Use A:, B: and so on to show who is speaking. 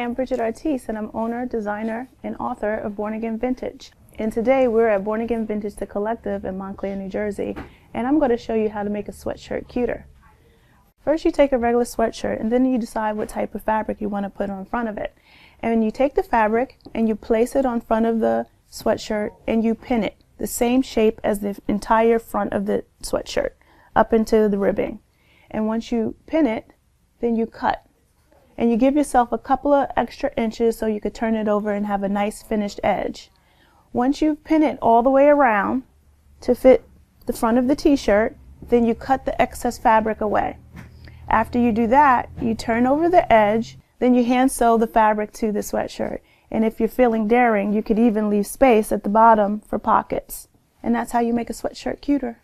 A: I'm Bridget Artis, and I'm owner, designer, and author of Born Again Vintage. And today we're at Born Again Vintage, the collective in Montclair, New Jersey, and I'm going to show you how to make a sweatshirt cuter. First you take a regular sweatshirt and then you decide what type of fabric you want to put on front of it. And you take the fabric and you place it on front of the sweatshirt and you pin it the same shape as the entire front of the sweatshirt up into the ribbing. And once you pin it, then you cut. And you give yourself a couple of extra inches so you could turn it over and have a nice finished edge. Once you pin it all the way around to fit the front of the t-shirt, then you cut the excess fabric away. After you do that, you turn over the edge, then you hand sew the fabric to the sweatshirt. And if you're feeling daring, you could even leave space at the bottom for pockets. And that's how you make a sweatshirt cuter.